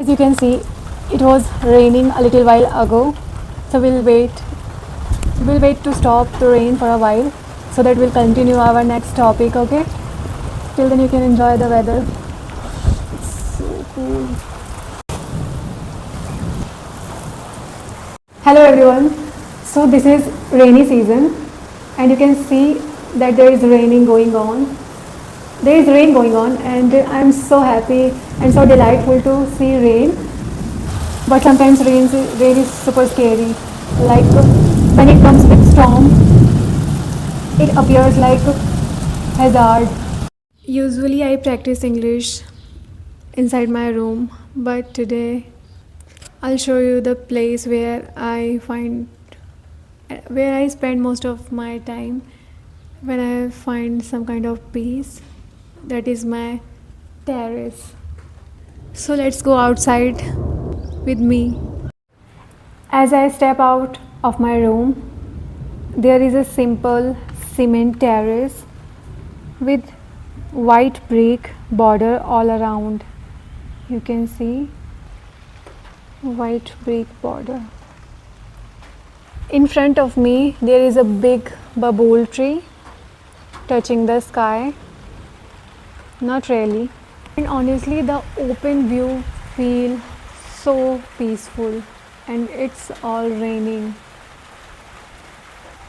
you can see, it was raining a little while ago, so we'll wait to stop the rain for a while so that we'll continue our next topic. Okay, till then you can enjoy the weather. So cool. Hello everyone. So this is rainy season and you can see that there is raining going on. There is rain going on and I'm so happy and so delightful to see rain. But sometimes rain is super scary. Like when it comes with storm, it appears like hazard. Usually I practice English inside my room, but today I'll show you the place where I spend most of my time when I find some kind of peace. That is my terrace. So let's go outside with me. As I step out of my room, there is a simple cement terrace with white brick border all around. You can see white brick border. In front of me there is a big babool tree touching the sky. Not really. And honestly the open view feels so peaceful and it's all raining.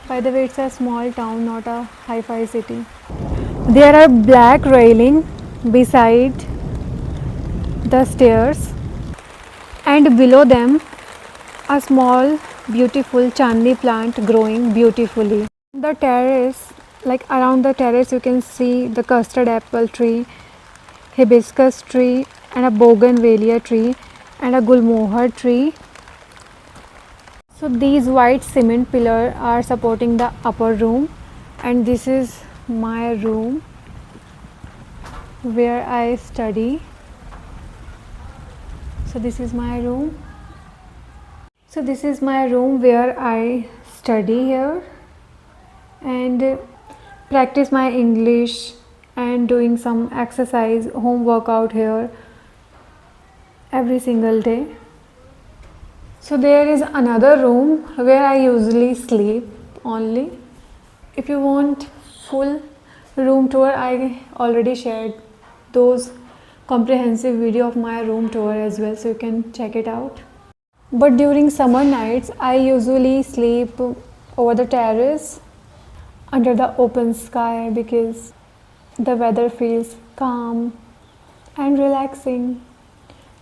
By the way, it's a small town, not a hi-fi city. There are black railing beside the stairs and below them a small beautiful chandni plant growing beautifully. The terrace, like around the terrace you can see the custard apple tree, hibiscus tree and a bougainvillea tree and a gulmohar tree. So these white cement pillars are supporting the upper room and this is my room where I study. So this is my room. So this is my room where I study here and practice my English and doing some exercise, home workout here every single day. So there is another room where I usually sleep only. If you want full room tour, I already shared those comprehensive video of my room tour as well, so you can check it out. But during summer nights I usually sleep over the terrace under the open sky because the weather feels calm and relaxing.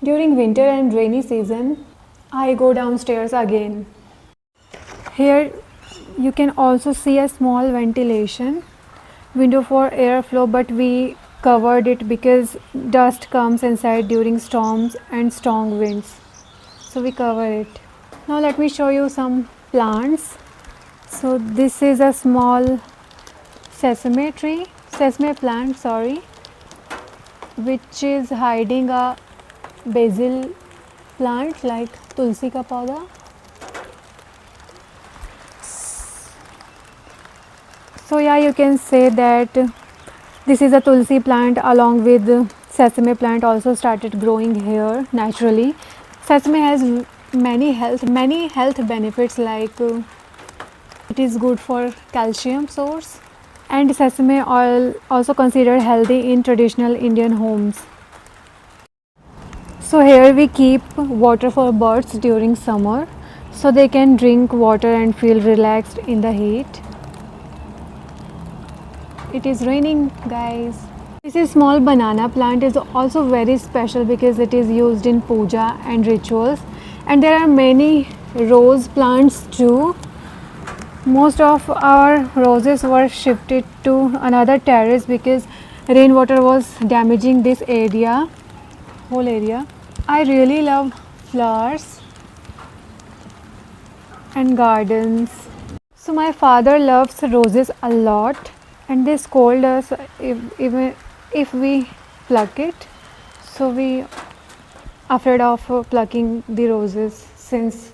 During winter and rainy season I go downstairs again. Here you can also see a small ventilation window for airflow, but we covered it because dust comes inside during storms and strong winds, so we cover it. Now let me show you some plants. So this is a small sesame plant, which is hiding a basil plant like tulsi ka pauda. So yeah, you can say that this is a tulsi plant along with sesame plant also started growing here naturally. Sesame has many health benefits, like it is good for calcium source, and sesame oil also considered healthy in traditional Indian homes. So here we keep water for birds during summer so they can drink water and feel relaxed in the heat. It is raining, guys. This is small banana plant is also very special because it is used in puja and rituals, and there are many rose plants too. Most of our roses were shifted to another terrace because rainwater was damaging this whole area. I really love flowers and gardens. So my father loves roses a lot and they scold us if we pluck it. So we afraid of plucking the roses since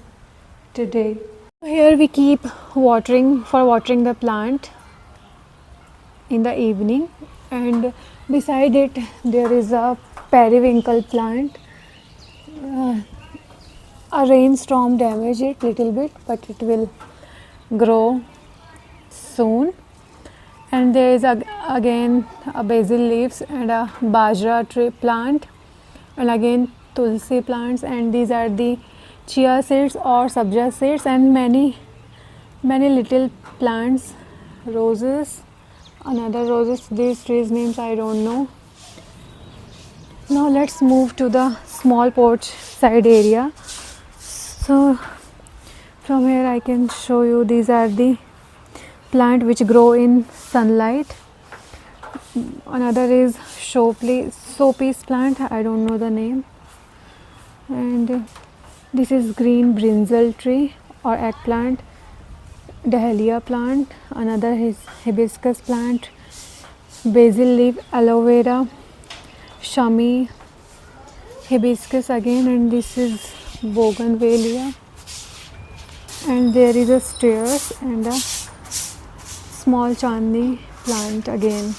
today. Here we keep watering the plant in the evening, and beside it there is a periwinkle plant a rainstorm damaged it little bit, but it will grow soon. And there is again a basil leaves and a bajra tree plant, and again tulsi plants, and these are the chia seeds or sabja seeds, and many little plants, roses, another roses. These trees names I don't know. Now let's move to the small porch side area. So from here I can show you, these are the plant which grow in sunlight. Another is showpiece plant, I don't know the name. And this is green brinjal tree or eggplant, dahlia plant. Another is hibiscus plant, basil leaf, aloe vera, shami, hibiscus again, and this is bougainvillea. And there is a stairs and a small chandni plant again.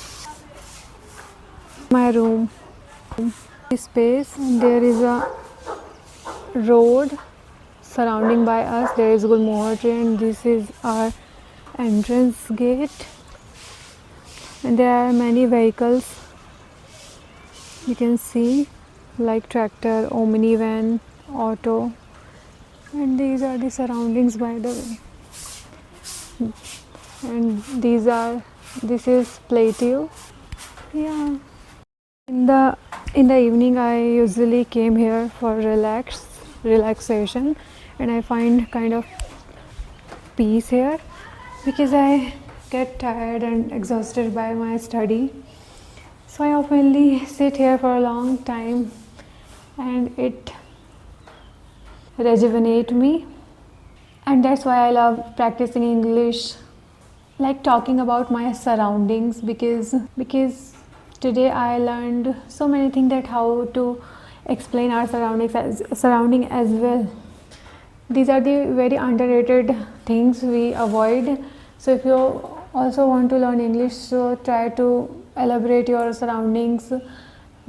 My room space, and there is a road surrounding by us. There is gulmohar tree, and this is our entrance gate, and there are many vehicles you can see, like tractor, omni van, auto, and these are the surroundings by the way. And this is plateau. Yeah, in the evening I usually came here for relaxation, and I find kind of peace here because I get tired and exhausted by my study. So I oftenly sit here for a long time, and it rejuvenates me, and that's why I love practicing English, like talking about my surroundings, because today I learned so many things, that how to explain our surrounding as well. These are the very underrated things we avoid. So if you also want to learn English, so try to elaborate your surroundings.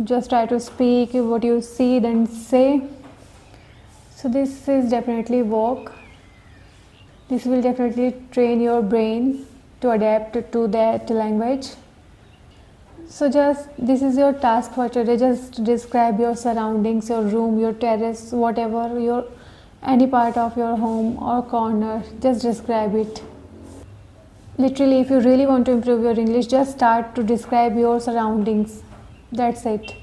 Just try to speak what you see, then say. So this is definitely work. This will definitely train your brain to adapt to that language. So this is your task for today. Just describe your surroundings, your room, your terrace, whatever, any part of your home or corner. Just describe it. Literally, if you really want to improve your English, just start to describe your surroundings. That's it.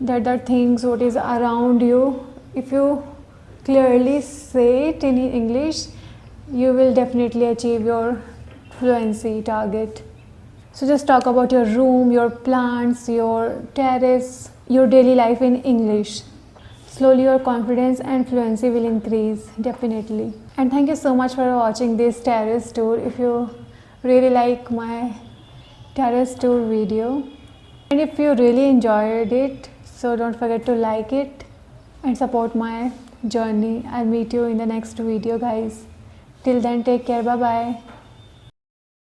That are things what is around you. If you clearly say it in English, you will definitely achieve your fluency target. So just talk about your room, your plants, your terrace, your daily life in English. Slowly your confidence and fluency will increase, definitely. And thank you so much for watching this terrace tour. If you really like my terrace tour video, and if you really enjoyed it, so don't forget to like it and support my journey. I'll meet you in the next video, guys. Till then, take care. Bye bye.